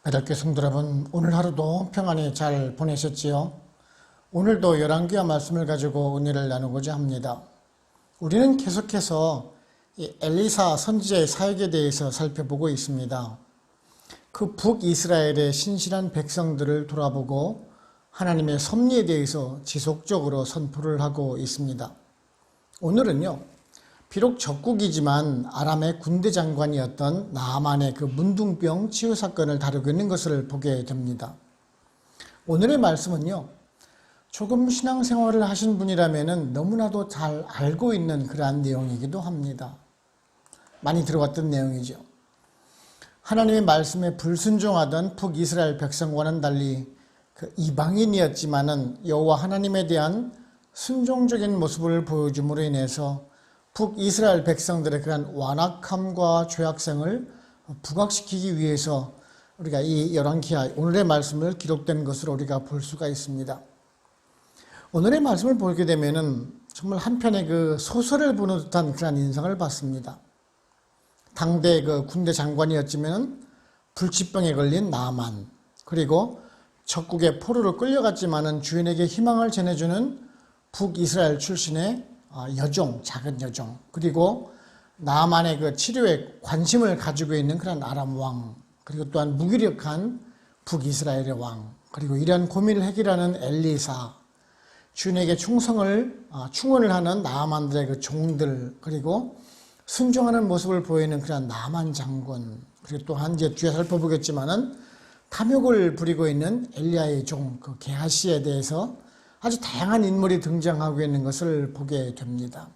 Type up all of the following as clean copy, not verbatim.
애달교 성도 여러분, 오늘 하루도 평안히 잘 보내셨지요? 오늘도 열왕기와 말씀을 가지고 은혜를 나누고자 합니다. 우리는 계속해서 이 엘리사 선지자의 사역에 대해서 살펴보고 있습니다. 그 북이스라엘의 신실한 백성들을 돌아보고 하나님의 섭리에 대해서 지속적으로 선포를 하고 있습니다. 오늘은요, 비록 적국이지만 아람의 군대 장관이었던 나아만의 그 문둥병 치유 사건을 다루고 있는 것을 보게 됩니다. 오늘의 말씀은요, 조금 신앙생활을 하신 분이라면 너무나도 잘 알고 있는 그러한 내용이기도 합니다. 많이 들어왔던 내용이죠. 하나님의 말씀에 불순종하던 북이스라엘 백성과는 달리 그 이방인이었지만은 여호와 하나님에 대한 순종적인 모습을 보여줌으로 인해서 북이스라엘 백성들의 그런 완악함과 죄악성을 부각시키기 위해서 우리가 이 열왕기하 오늘의 말씀을 기록된 것으로 우리가 볼 수가 있습니다. 오늘의 말씀을 보게 되면은 정말 한편의 그 소설을 보는 듯한 그런 인상을 받습니다. 당대 그 군대 장관이었지만 불치병에 걸린 나아만, 그리고 적국의 포로로 끌려갔지만은 주인에게 희망을 전해주는 북이스라엘 출신의 여종, 작은 여종, 그리고 나아만의 그 치료에 관심을 가지고 있는 그런 아람 왕, 그리고 또한 무기력한 북이스라엘의 왕, 그리고 이러한 고민을 해결하는 엘리사, 주인에게 충원을 하는 나아만들의 그 종들, 그리고 순종하는 모습을 보이는 그런 나아만 장군, 그리고 또한 이제 뒤에 살펴보겠지만은 탐욕을 부리고 있는 엘리야의 종, 그 게하시에 대해서 아주 다양한 인물이 등장하고 있는 것을 보게 됩니다.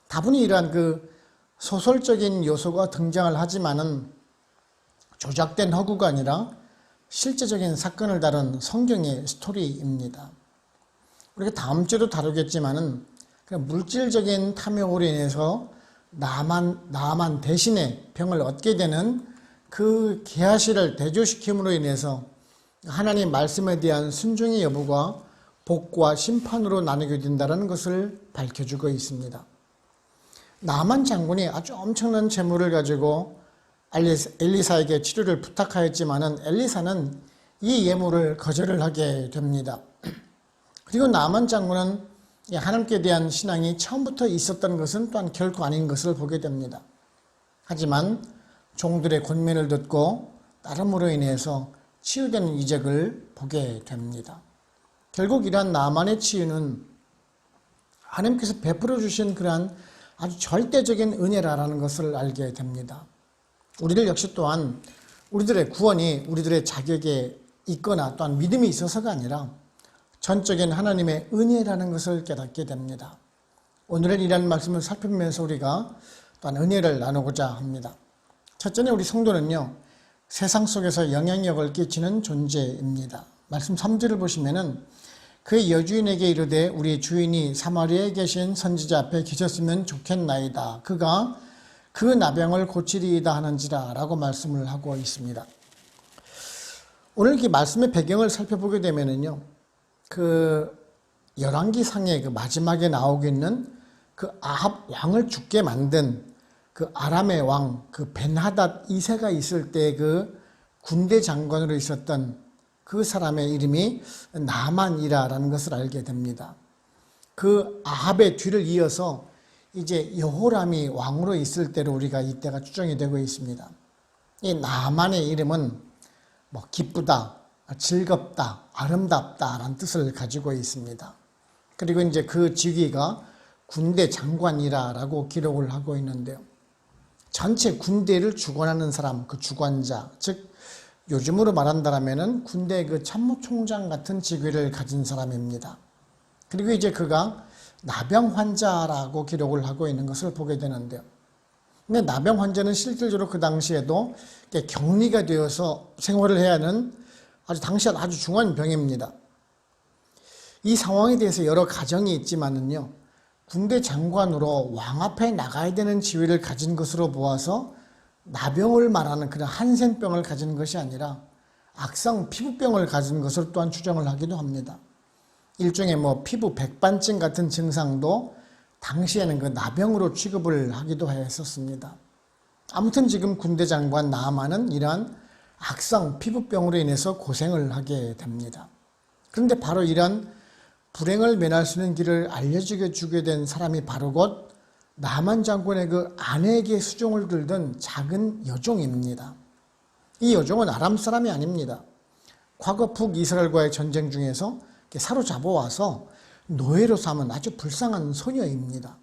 다분히 이러한 그 소설적인 요소가 등장을 하지만은 조작된 허구가 아니라 실제적인 사건을 다룬 성경의 스토리입니다. 우리가 다음 주에도 다루겠지만은 물질적인 탐욕으로 인해서 나아만 대신에 병을 얻게 되는 그 게하시를 대조시킴으로 인해서 하나님 말씀에 대한 순종의 여부가 복과 심판으로 나누게 된다는 것을 밝혀주고 있습니다. 나아만 장군이 아주 엄청난 재물을 가지고 엘리사에게 치료를 부탁하였지만은 엘리사는 이 예물을 거절을 하게 됩니다. 그리고 나아만 장군은 하나님께 대한 신앙이 처음부터 있었던 것은 또한 결코 아닌 것을 보게 됩니다. 하지만 종들의 권면을 듣고 따름으로 인해서 치유되는 이적을 보게 됩니다. 결국 이러한 나아만의 치유는 하나님께서 베풀어 주신 그러한 아주 절대적인 은혜라는 것을 알게 됩니다. 우리들 역시 또한 우리들의 구원이 우리들의 자격에 있거나 또한 믿음이 있어서가 아니라 전적인 하나님의 은혜라는 것을 깨닫게 됩니다. 오늘은 이러한 말씀을 살펴보면서 우리가 또한 은혜를 나누고자 합니다. 첫째는 우리 성도는요, 세상 속에서 영향력을 끼치는 존재입니다. 말씀 3절을 보시면은 그의 여주인에게 이르되 우리 주인이 사마리아에 계신 선지자 앞에 계셨으면 좋겠나이다. 그가 그 나병을 고치리이다 하는지라 라고 말씀을 하고 있습니다. 오늘 이 말씀의 배경을 살펴보게 되면은요, 그 열왕기상의 그 마지막에 나오고 있는 그 아합 왕을 죽게 만든 그 아람의 왕, 그 벤하닷 2세가 있을 때 그 군대 장관으로 있었던 그 사람의 이름이 나만이라는 것을 알게 됩니다. 그 아합의 뒤를 이어서 이제 여호람이 왕으로 있을 때로 우리가 이때가 추정이 되고 있습니다. 이 나만의 이름은 뭐 기쁘다, 즐겁다, 아름답다라는 뜻을 가지고 있습니다. 그리고 이제 그 직위가 군대 장관이라고 기록을 하고 있는데요. 전체 군대를 주관하는 사람, 그 주관자, 즉 요즘으로 말한다면은 군대 그 참모총장 같은 직위를 가진 사람입니다. 그리고 이제 그가 나병 환자라고 기록을 하고 있는 것을 보게 되는데요. 근데 나병 환자는 실질적으로 그 당시에도 격리가 되어서 생활을 해야 하는 당시에 아주 중요한 병입니다. 이 상황에 대해서 여러 가정이 있지만은요, 군대 장관으로 왕 앞에 나가야 되는 지위를 가진 것으로 보아서 나병을 말하는 그런 한센병을 가진 것이 아니라 악성 피부병을 가진 것을 또한 추정을 하기도 합니다. 일종의 뭐 피부 백반증 같은 증상도 당시에는 그 나병으로 취급을 하기도 했었습니다. 아무튼 지금 군대 장관 나아만은 이러한 악성 피부병으로 인해서 고생을 하게 됩니다. 그런데 바로 이런 불행을 면할 수 있는 길을 알려주게 된 사람이 바로 곧 나만 장군의 그 아내에게 수종을 들던 작은 여종입니다. 이 여종은 아람 사람이 아닙니다. 과거 북이스라엘과의 전쟁 중에서 사로잡아와서 노예로 삼은 아주 불쌍한 소녀입니다.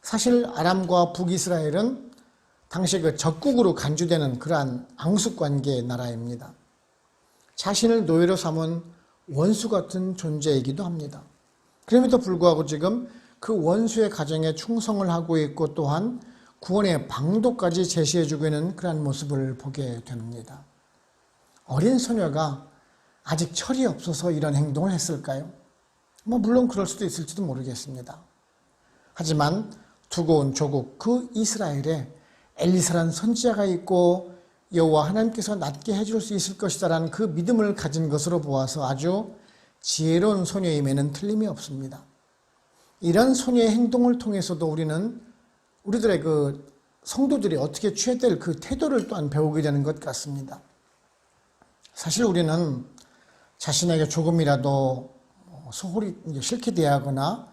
사실 아람과 북이스라엘은 당시 그 적국으로 간주되는 그러한 앙숙관계의 나라입니다. 자신을 노예로 삼은 원수 같은 존재이기도 합니다. 그럼에도 불구하고 지금 그 원수의 가정에 충성을 하고 있고 또한 구원의 방도까지 제시해주고 있는 그러한 모습을 보게 됩니다. 어린 소녀가 아직 철이 없어서 이런 행동을 했을까요? 물론 그럴 수도 있을지도 모르겠습니다. 하지만 두고 온 조국 그 이스라엘에 엘리사라는 선지자가 있고 여호와 하나님께서 낫게 해줄 수 있을 것이다라는 그 믿음을 가진 것으로 보아서 아주 지혜로운 소녀임에는 틀림이 없습니다. 이런 소녀의 행동을 통해서도 우리들의 그 성도들이 어떻게 취해야 될 그 태도를 또한 배우게 되는 것 같습니다. 사실 우리는 자신에게 조금이라도 소홀히 싫게 대하거나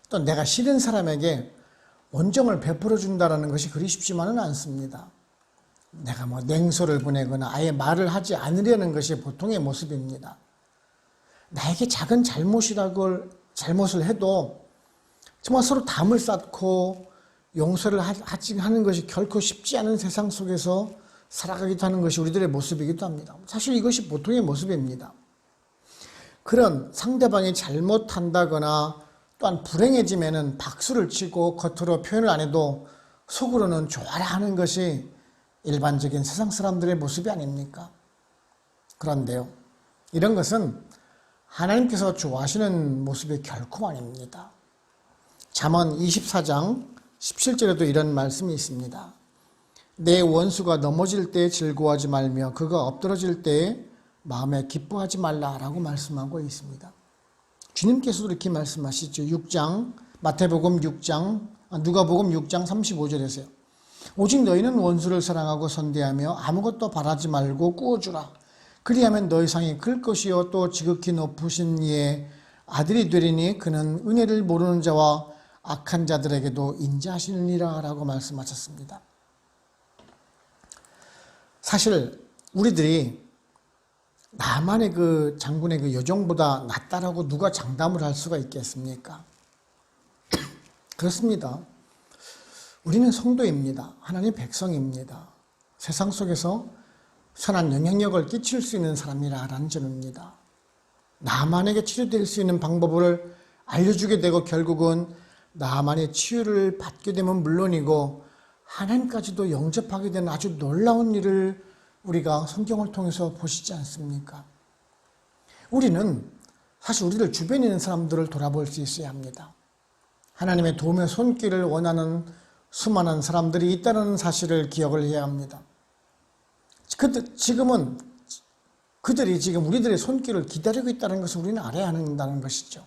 또 내가 싫은 사람에게 원정을 베풀어 준다는 것이 그리 쉽지만은 않습니다. 내가 냉소를 보내거나 아예 말을 하지 않으려는 것이 보통의 모습입니다. 나에게 작은 잘못을 해도 정말 서로 담을 쌓고 용서를 하는 것이 결코 쉽지 않은 세상 속에서 살아가기도 하는 것이 우리들의 모습이기도 합니다. 사실 이것이 보통의 모습입니다. 그런 상대방이 잘못한다거나 또한 불행해지면은 박수를 치고 겉으로 표현을 안 해도 속으로는 좋아라 하는 것이 일반적인 세상 사람들의 모습이 아닙니까? 그런데요, 이런 것은 하나님께서 좋아하시는 모습이 결코 아닙니다. 잠언 24장 17절에도 이런 말씀이 있습니다. 내 원수가 넘어질 때 즐거워하지 말며 그가 엎드러질 때에 마음에 기뻐하지 말라라고 말씀하고 있습니다. 주님께서도 이렇게 말씀하시죠. 누가복음 6장 35절에서요. 오직 너희는 원수를 사랑하고 선대하며 아무것도 바라지 말고 꾸어주라. 그리하면 너희 상이 클 것이요 또 지극히 높으신 이의 아들이 되리니 그는 은혜를 모르는 자와 악한 자들에게도 인자하시느니라 라고 말씀하셨습니다. 사실 우리들이 나만의 그 장군의 그 여종보다 낫다라고 누가 장담을 할 수가 있겠습니까? 그렇습니다. 우리는 성도입니다. 하나님의 백성입니다. 세상 속에서 선한 영향력을 끼칠 수 있는 사람이라는 점입니다. 나만에게 치료될 수 있는 방법을 알려주게 되고 결국은 나만의 치유를 받게 되면 물론이고 하나님까지도 영접하게 되는 아주 놀라운 일을 우리가 성경을 통해서 보시지 않습니까? 우리는 사실 우리들 주변에 있는 사람들을 돌아볼 수 있어야 합니다. 하나님의 도움의 손길을 원하는 수많은 사람들이 있다는 사실을 기억을 해야 합니다. 그들이 지금 우리들의 손길을 기다리고 있다는 것을 우리는 알아야 한다는 것이죠.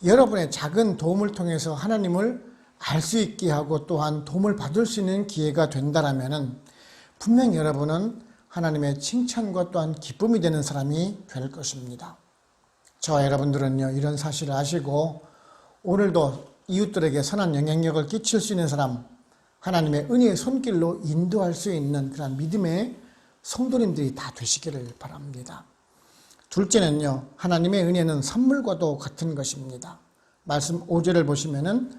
여러분의 작은 도움을 통해서 하나님을 알 수 있게 하고 또한 도움을 받을 수 있는 기회가 된다면 분명 여러분은 하나님의 칭찬과 또한 기쁨이 되는 사람이 될 것입니다. 저와 여러분들은요, 이런 사실을 아시고 오늘도 이웃들에게 선한 영향력을 끼칠 수 있는 사람, 하나님의 은혜의 손길로 인도할 수 있는 그런 믿음의 성도님들이 다 되시기를 바랍니다. 둘째는요, 하나님의 은혜는 선물과도 같은 것입니다. 말씀 5절을 보시면은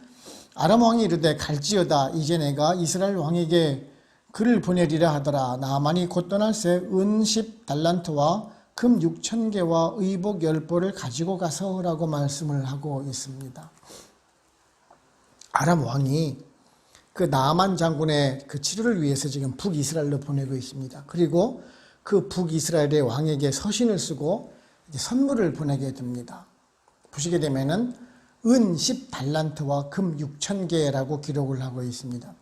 아람 왕이 이르되 갈지어다 이제 내가 이스라엘 왕에게 그를 보내리라 하더라. 나만이 곧 떠날 새 은 10달란트와 금 6,000개와 의복 10벌을 가지고 가서라고 말씀을 하고 있습니다. 아람 왕이 그 나아만 장군의 그 치료를 위해서 지금 북이스라엘로 보내고 있습니다. 그리고 그 북이스라엘의 왕에게 서신을 쓰고 이제 선물을 보내게 됩니다. 보시게 되면은 은 10달란트와 금 6,000개라고 기록을 하고 있습니다.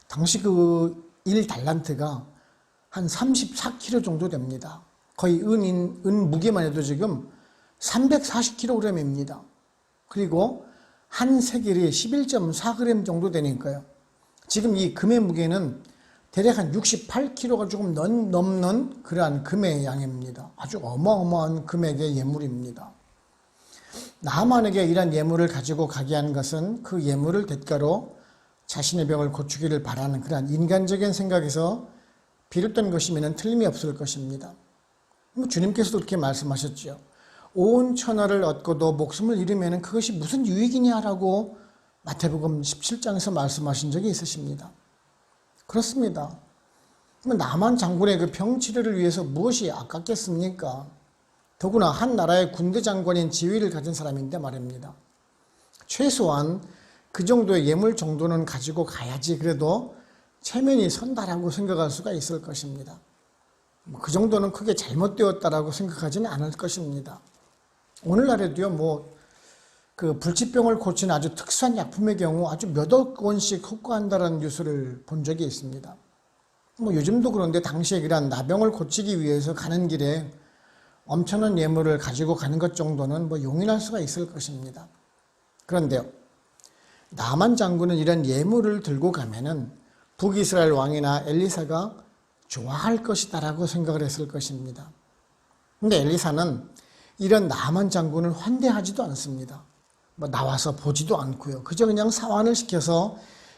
당시 그 1달란트가 한 34kg 정도 됩니다. 거의 은 무게만 해도 지금 340kg입니다. 그리고 한 세겔이 11.4g 정도 되니까요. 지금 이 금의 무게는 대략 한 68kg가 조금 넘는 그러한 금의 양입니다. 아주 어마어마한 금액의 예물입니다. 나만에게 이런 예물을 가지고 가게 한 것은 그 예물을 대가로 자신의 병을 고치기를 바라는 그러한 인간적인 생각에서 비롯된 것이면 틀림이 없을 것입니다. 주님께서도 그렇게 말씀하셨죠. 온 천하를 얻고도 목숨을 잃으면 그것이 무슨 유익이냐라고 마태복음 17장에서 말씀하신 적이 있으십니다. 그렇습니다. 나만 장군의 그 병 치료를 위해서 무엇이 아깝겠습니까? 더구나 한 나라의 군대 장관인 지위를 가진 사람인데 말입니다. 최소한 그 정도의 예물 정도는 가지고 가야지 그래도 체면이 선다라고 생각할 수가 있을 것입니다. 그 정도는 크게 잘못되었다라고 생각하지는 않을 것입니다. 오늘날에도요, 그 불치병을 고치는 아주 특수한 약품의 경우 아주 몇억 원씩 호가한다는 뉴스를 본 적이 있습니다. 요즘도 그런데 당시에 그런 나병을 고치기 위해서 가는 길에 엄청난 예물을 가지고 가는 것 정도는 용인할 수가 있을 것입니다. 그런데요, 나만 장군은 이런 예물을 들고 가면은 북이스라엘 왕이나 엘리사가 좋아할 것이다라고 생각을 했을 것입니다. 근데 엘리사는 이런 나만 장군을 환대하지도 않습니다. 나와서 보지도 않고요. 그저 그냥 사환을 시켜서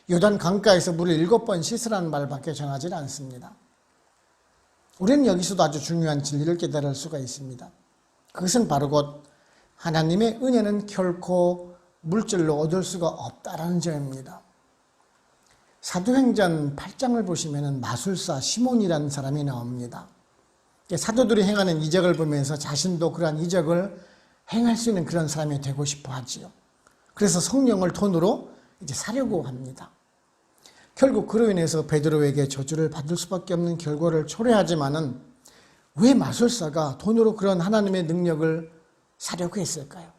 요단 강가에서 물을 7번 씻으라는 말밖에 전하지 않습니다. 우리는 여기서도 아주 중요한 진리를 깨달을 수가 있습니다. 그것은 바로 곧 하나님의 은혜는 결코 물질로 얻을 수가 없다라는 점입니다. 사도행전 8장을 보시면 마술사 시몬이라는 사람이 나옵니다. 사도들이 행하는 이적을 보면서 자신도 그러한 이적을 행할 수 있는 그런 사람이 되고 싶어 하지요. 그래서 성령을 돈으로 이제 사려고 합니다. 결국 그로 인해서 베드로에게 저주를 받을 수밖에 없는 결과를 초래하지만은 왜 마술사가 돈으로 그런 하나님의 능력을 사려고 했을까요?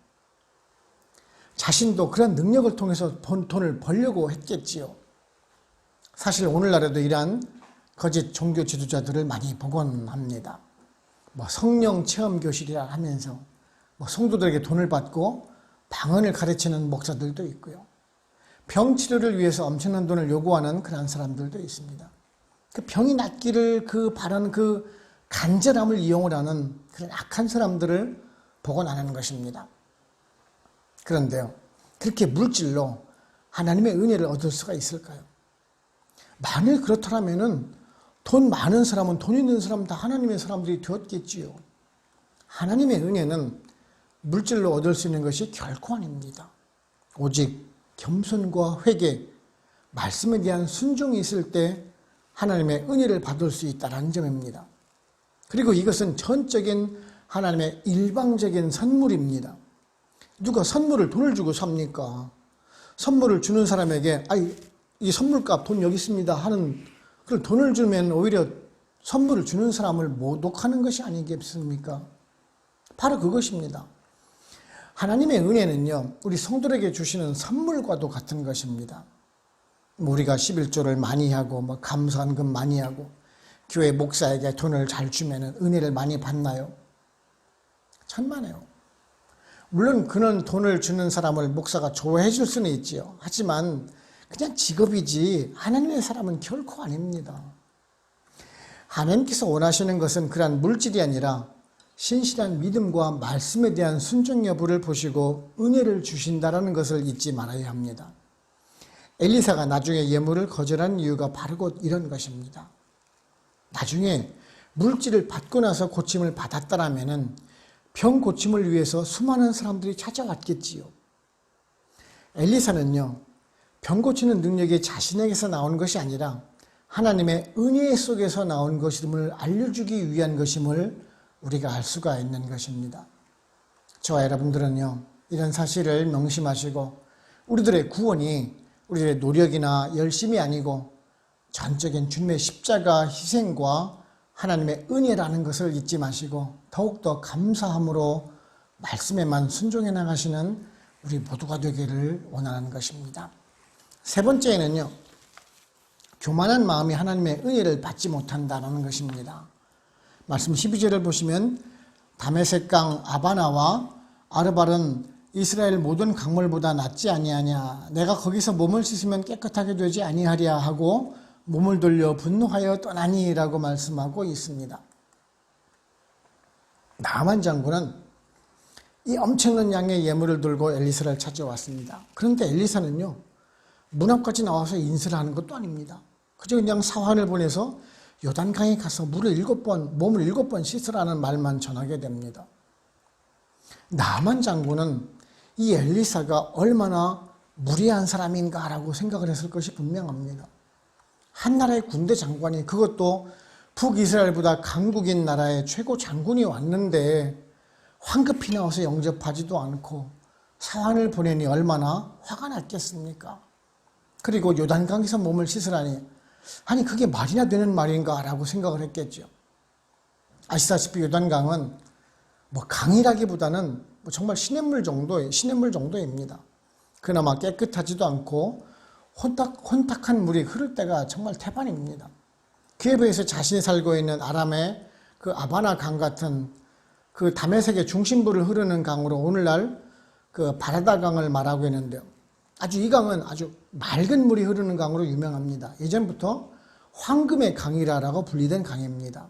자신도 그런 능력을 통해서 돈을 벌려고 했겠지요. 사실 오늘날에도 이러한 거짓 종교 지도자들을 많이 보곤 합니다. 성령 체험 교실이라 하면서 성도들에게 돈을 받고 방언을 가르치는 목사들도 있고요. 병 치료를 위해서 엄청난 돈을 요구하는 그런 사람들도 있습니다. 그 병이 낫기를 바라는 그 간절함을 이용을 하는 그런 악한 사람들을 보곤 안 하는 것입니다. 그런데요, 그렇게 물질로 하나님의 은혜를 얻을 수가 있을까요? 만일 그렇다면은 돈 많은 사람은 돈 있는 사람 다 하나님의 사람들이 되었겠지요. 하나님의 은혜는 물질로 얻을 수 있는 것이 결코 아닙니다. 오직 겸손과 회개, 말씀에 대한 순종이 있을 때 하나님의 은혜를 받을 수 있다는 점입니다. 그리고 이것은 전적인 하나님의 일방적인 선물입니다. 누가 선물을 돈을 주고 삽니까? 선물을 주는 사람에게 이 선물값 돈 여기 있습니다 하는 그런 돈을 주면 오히려 선물을 주는 사람을 모독하는 것이 아니겠습니까? 바로 그것입니다. 하나님의 은혜는요, 우리 성도들에게 주시는 선물과도 같은 것입니다. 우리가 11조를 많이 하고 감사한금 많이 하고 교회 목사에게 돈을 잘 주면 은혜를 많이 받나요? 천만에요. 물론 그런 돈을 주는 사람을 목사가 좋아해 줄 수는 있지요. 하지만 그냥 직업이지 하나님의 사람은 결코 아닙니다. 하나님께서 원하시는 것은 그러한 물질이 아니라 신실한 믿음과 말씀에 대한 순종 여부를 보시고 은혜를 주신다는 것을 잊지 말아야 합니다. 엘리사가 나중에 예물을 거절한 이유가 바로 곧 이런 것입니다. 나중에 물질을 받고 나서 고침을 받았다라면 병 고침을 위해서 수많은 사람들이 찾아왔겠지요. 엘리사는요, 병 고치는 능력이 자신에게서 나온 것이 아니라 하나님의 은혜 속에서 나온 것임을 알려주기 위한 것임을 우리가 알 수가 있는 것입니다. 저와 여러분들은요, 이런 사실을 명심하시고 우리들의 구원이 우리들의 노력이나 열심이 아니고 전적인 주님의 십자가 희생과 하나님의 은혜라는 것을 잊지 마시고 더욱더 감사함으로 말씀에만 순종해 나가시는 우리 모두가 되기를 원하는 것입니다. 세 번째는요, 교만한 마음이 하나님의 은혜를 받지 못한다는 것입니다. 말씀 12절을 보시면 다메섹강 아바나와 아르발은 이스라엘 모든 강물보다 낫지 아니하냐, 내가 거기서 몸을 씻으면 깨끗하게 되지 아니하랴 하고 몸을 돌려 분노하여 떠나니라고 말씀하고 있습니다. 나만 장군은 이 엄청난 양의 예물을 들고 엘리사를 찾아왔습니다. 그런데 엘리사는요, 문 앞까지 나와서 인사를 하는 것도 아닙니다. 그저 그냥 사환을 보내서 요단강에 가서 몸을 7번 씻으라는 말만 전하게 됩니다. 나만 장군은 이 엘리사가 얼마나 무리한 사람인가라고 생각을 했을 것이 분명합니다. 한 나라의 군대 장관이, 그것도 북이스라엘보다 강국인 나라의 최고 장군이 왔는데 황급히 나와서 영접하지도 않고 사환을 보내니 얼마나 화가 났겠습니까? 그리고 요단강에서 몸을 씻으라니, 아니 그게 말이나 되는 말인가 라고 생각을 했겠죠. 아시다시피 요단강은 강이라기보다는 정말 시냇물 정도입니다. 그나마 깨끗하지도 않고 혼탁한 물이 흐를 때가 정말 태반입니다. 그에 비해서 자신이 살고 있는 아람의 그 아바나 강 같은 그 다메섹의 중심부를 흐르는 강으로 오늘날 그 바라다 강을 말하고 있는데요. 이 강은 아주 맑은 물이 흐르는 강으로 유명합니다. 예전부터 황금의 강이라고 분리된 강입니다.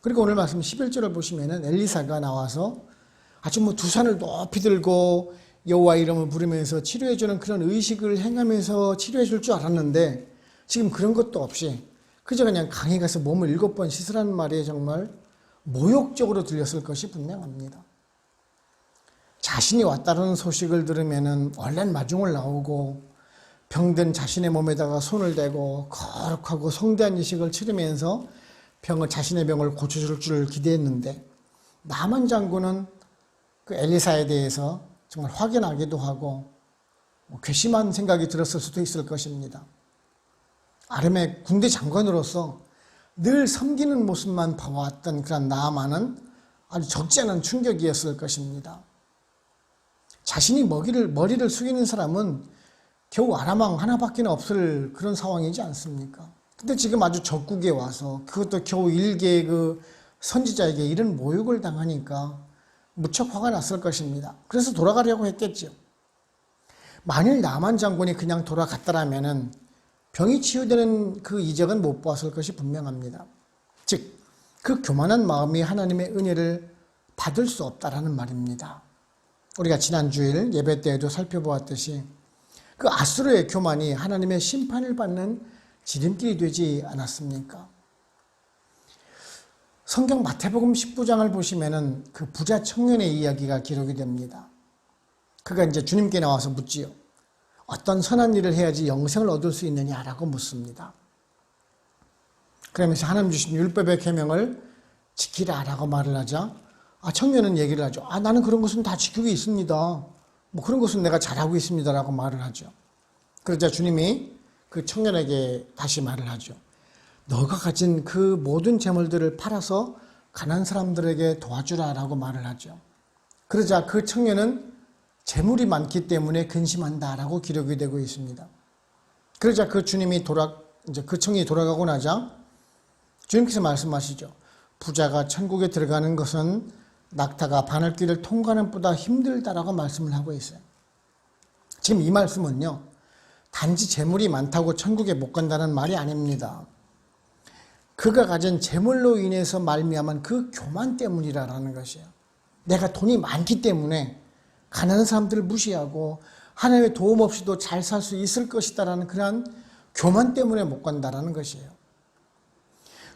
그리고 오늘 말씀 11절을 보시면은 엘리사가 나와서 아주 두 산을 높이 들고 여호와 이름을 부르면서 치료해주는 그런 의식을 행하면서 치료해줄 줄 알았는데 지금 그런 것도 없이 그저 그냥 강에 가서 몸을 7번 씻으라는 말이 정말 모욕적으로 들렸을 것이 분명합니다. 자신이 왔다는 소식을 들으면은 얼른 마중을 나오고 병든 자신의 몸에다가 손을 대고 거룩하고 성대한 이식을 치르면서 자신의 병을 고쳐줄 줄 기대했는데 나만 장군은 그 엘리사에 대해서 정말 확연하기도 하고 괘씸한 생각이 들었을 수도 있을 것입니다. 아람의 군대 장관으로서 늘 섬기는 모습만 봐왔던 그런 나아만은 아주 적지 않은 충격이었을 것입니다. 자신이 머리를 숙이는 사람은 겨우 아람왕 하나밖에 없을 그런 상황이지 않습니까? 근데 지금 아주 적국에 와서 그것도 겨우 일개의 그 선지자에게 이런 모욕을 당하니까 무척 화가 났을 것입니다. 그래서 돌아가려고 했겠죠. 만일 나만 장군이 그냥 돌아갔더라면은 병이 치유되는 그 이적은 못 보았을 것이 분명합니다. 즉, 그 교만한 마음이 하나님의 은혜를 받을 수 없다라는 말입니다. 우리가 지난 주일 예배 때에도 살펴보았듯이 그 아수르의 교만이 하나님의 심판을 받는 지름길이 되지 않았습니까? 성경 마태복음 19장을 보시면은 그 부자 청년의 이야기가 기록이 됩니다. 그가 이제 주님께 나와서 묻지요. 어떤 선한 일을 해야지 영생을 얻을 수 있느냐라고 묻습니다. 그러면서 하나님 주신 율법의 계명을 지키라라고 말을 하자 청년은 얘기를 하죠. 나는 그런 것은 다 지키고 있습니다. 그런 것은 내가 잘하고 있습니다라고 말을 하죠. 그러자 주님이 그 청년에게 다시 말을 하죠. 너가 가진 그 모든 재물들을 팔아서 가난한 사람들에게 도와주라라고 말을 하죠. 그러자 그 청년은 재물이 많기 때문에 근심한다라고 기록이 되고 있습니다. 그러자 그 주님이 그 청년이 돌아가고 나자 주님께서 말씀하시죠. 부자가 천국에 들어가는 것은 낙타가 바늘길을 통과하는 것보다 힘들다라고 말씀을 하고 있어요. 지금 이 말씀은요, 단지 재물이 많다고 천국에 못 간다는 말이 아닙니다. 그가 가진 재물로 인해서 말미암은 그 교만 때문이라는 것이에요. 내가 돈이 많기 때문에 가난한 사람들을 무시하고 하나님의 도움 없이도 잘 살 수 있을 것이다라는 그러한 교만 때문에 못 간다라는 것이에요.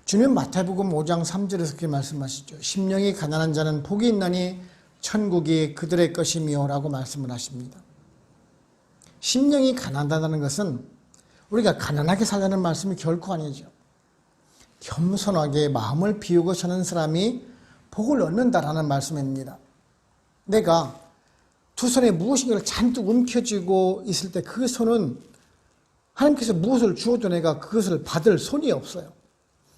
주님 마태복음 5장 3절에서 그렇게 말씀하시죠. 심령이 가난한 자는 복이 있나니 천국이 그들의 것이며 라고 말씀을 하십니다. 심령이 가난하다는 것은 우리가 가난하게 살라는 말씀이 결코 아니죠. 겸손하게 마음을 비우고 사는 사람이 복을 얻는다라는 말씀입니다. 내가 두 손에 무엇인가를 잔뜩 움켜쥐고 있을 때 그 손은 하나님께서 무엇을 주어도 내가 그것을 받을 손이 없어요.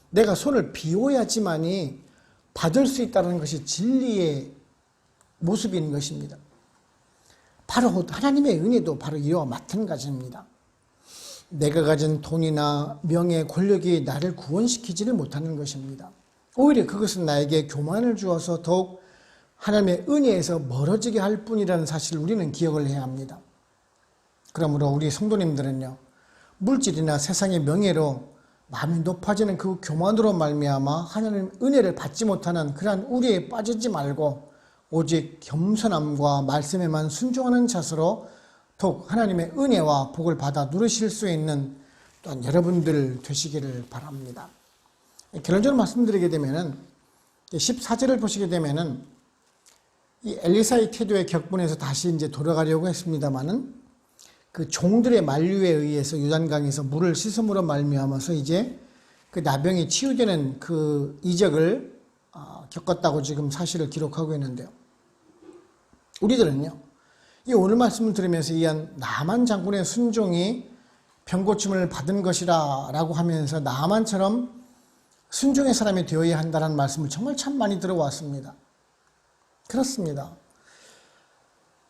내가 손을 비워야지만이 받을 수 있다는 것이 진리의 모습인 것입니다. 바로 하나님의 은혜도 바로 이와 마찬가지입니다. 내가 가진 돈이나 명예, 권력이 나를 구원시키지를 못하는 것입니다. 오히려 그것은 나에게 교만을 주어서 더욱 하나님의 은혜에서 멀어지게 할 뿐이라는 사실을 우리는 기억을 해야 합니다. 그러므로 우리 성도님들은요, 물질이나 세상의 명예로 마음이 높아지는 그 교만으로 말미암아 하나님 은혜를 받지 못하는 그러한 우리에 빠지지 말고 오직 겸손함과 말씀에만 순종하는 자세로 더욱 하나님의 은혜와 복을 받아 누리실 수 있는 또한 여러분들 되시기를 바랍니다. 결론적으로 말씀드리게 되면은 14절을 보시게 되면은 이 엘리사의 태도의 격분에서 다시 이제 돌아가려고 했습니다만은 그 종들의 만류에 의해서 요단강에서 물을 씻음으로 말미암아서 이제 그 나병이 치유되는 그 이적을 겪었다고 지금 사실을 기록하고 있는데요. 우리들은요, 이 오늘 말씀을 들으면서 이한 나만 장군의 순종이 병고침을 받은 것이라 라고 하면서 나만처럼 순종의 사람이 되어야 한다는 말씀을 정말 참 많이 들어왔습니다. 그렇습니다.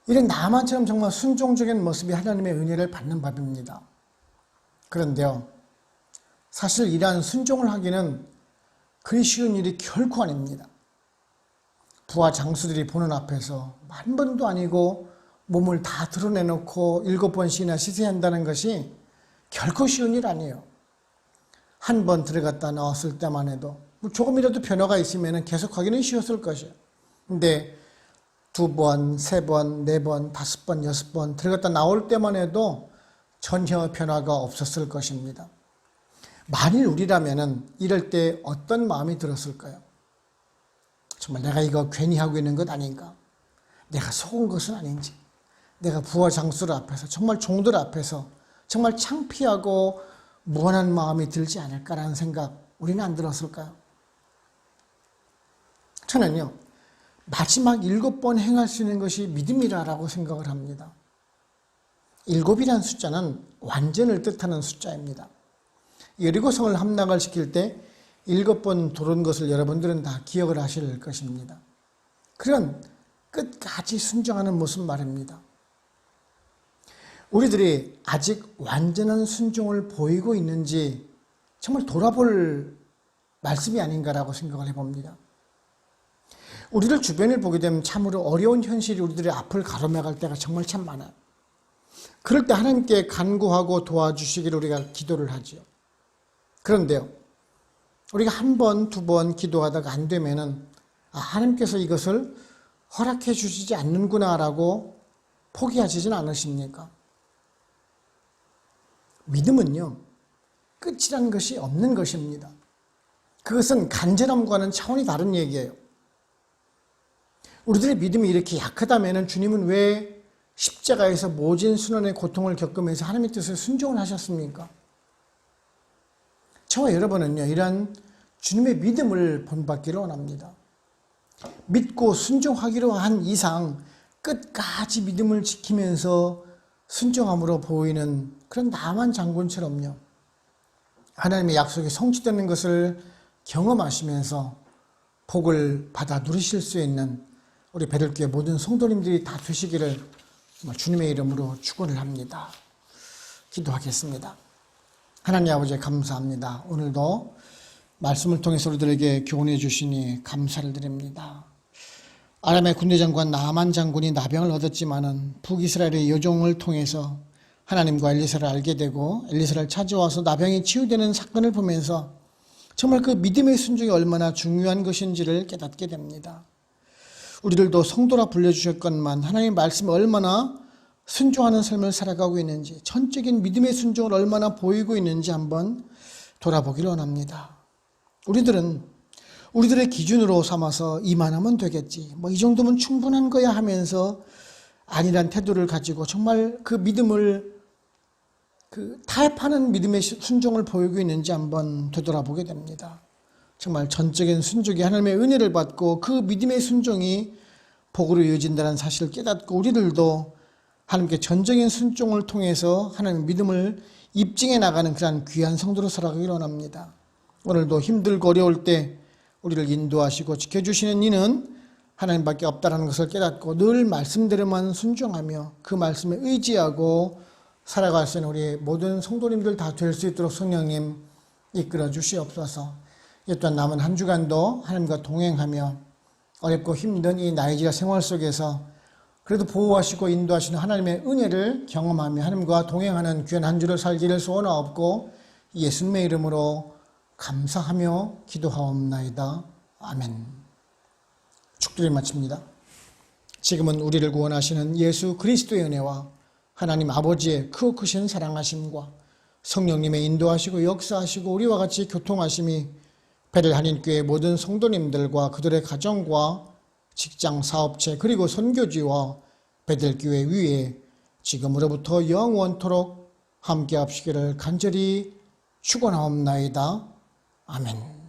이런 나만처럼 정말 순종적인 모습이 하나님의 은혜를 받는 법입니다. 그런데요, 사실 이러한 순종을 하기는 그리 쉬운 일이 결코 아닙니다. 부하 장수들이 보는 앞에서 한 번도 아니고 몸을 다 드러내놓고 7번씩이나 씻어야 한다는 것이 결코 쉬운 일 아니에요. 한 번 들어갔다 나왔을 때만 해도 조금이라도 변화가 있으면 계속하기는 쉬웠을 것이에요. 근데 2번, 3번, 4번, 5번, 6번 들어갔다 나올 때만 해도 전혀 변화가 없었을 것입니다. 만일 우리라면은 이럴 때 어떤 마음이 들었을까요? 정말 내가 이거 괜히 하고 있는 것 아닌가? 내가 속은 것은 아닌지? 내가 부하 장수들 앞에서, 정말 종들 앞에서 정말 창피하고 무한한 마음이 들지 않을까라는 생각 우리는 안 들었을까요? 저는요, 마지막 7번 행할 수 있는 것이 믿음이라고 생각을 합니다. 7이라는 숫자는 완전을 뜻하는 숫자입니다. 여리고성을 함락을 시킬 때 7번 도는 것을 여러분들은 다 기억을 하실 것입니다. 그런 끝까지 순종하는 모습 말입니다. 우리들이 아직 완전한 순종을 보이고 있는지 정말 돌아볼 말씀이 아닌가라고 생각을 해봅니다. 우리들 주변을 보게 되면 참으로 어려운 현실이 우리들의 앞을 가로막을 때가 정말 참 많아요. 그럴 때 하나님께 간구하고 도와주시기를 우리가 기도를 하죠. 그런데요, 우리가 1번, 2번 기도하다가 안 되면은 하나님께서 이것을 허락해 주시지 않는구나라고 포기하시진 않으십니까? 믿음은요, 끝이라는 것이 없는 것입니다. 그것은 간절함과는 차원이 다른 얘기예요. 우리들의 믿음이 이렇게 약하다면 주님은 왜 십자가에서 모진 순환의 고통을 겪으면서 하나님의 뜻에 순종을 하셨습니까? 저와 여러분은요, 이러한 주님의 믿음을 본받기를 원합니다. 믿고 순종하기로 한 이상 끝까지 믿음을 지키면서 순종함으로 보이는 그런 나만 장군처럼요, 하나님의 약속이 성취되는 것을 경험하시면서 복을 받아 누리실 수 있는 우리 베들교회 모든 성도님들이 다 되시기를 주님의 이름으로 축원을 합니다. 기도하겠습니다. 하나님 아버지 감사합니다. 오늘도 말씀을 통해서 우리들에게 교훈해 주시니 감사를 드립니다. 아람의 군대장관 나만 장군이 나병을 얻었지만은 북이스라엘의 여종을 통해서 하나님과 엘리사를 알게 되고 엘리사를 찾아와서 나병이 치유되는 사건을 보면서 정말 그 믿음의 순종이 얼마나 중요한 것인지를 깨닫게 됩니다. 우리들도 성도라 불려주셨건만 하나님의 말씀에 얼마나 순종하는 삶을 살아가고 있는지, 전적인 믿음의 순종을 얼마나 보이고 있는지 한번 돌아보기를 원합니다. 우리들은 우리들의 기준으로 삼아서 이만하면 되겠지, 이 정도면 충분한 거야 하면서 아니란 태도를 가지고 정말 그 믿음을 타협하는 믿음의 순종을 보이고 있는지 한번 되돌아보게 됩니다. 정말 전적인 순종이 하나님의 은혜를 받고 그 믿음의 순종이 복으로 이어진다는 사실을 깨닫고 우리들도 하나님께 전적인 순종을 통해서 하나님의 믿음을 입증해 나가는 그러한 귀한 성도로 살아가기를 원합니다. 오늘도 힘들고 어려울 때 우리를 인도하시고 지켜주시는 이는 하나님밖에 없다는 것을 깨닫고 늘 말씀대로만 순종하며 그 말씀에 의지하고 살아갈 수 있는 우리 모든 성도님들 다 될 수 있도록 성령님 이끌어 주시옵소서. 이 또한 남은 한 주간도 하나님과 동행하며 어렵고 힘든 이 나이지리아 생활 속에서 그래도 보호하시고 인도하시는 하나님의 은혜를 경험하며 하나님과 동행하는 귀한 한 주를 살기를 소원하옵고 예수님의 이름으로 감사하며 기도하옵나이다. 아멘. 축도를 마칩니다. 지금은 우리를 구원하시는 예수 그리스도의 은혜와 하나님 아버지의 크신 사랑하심과 성령님의 인도하시고 역사하시고 우리와 같이 교통하심이 베델한인교회 모든 성도님들과 그들의 가정과 직장, 사업체 그리고 선교지와 베델교회 위에 지금으로부터 영원토록 함께 합시기를 간절히 축원하옵나이다. 아멘.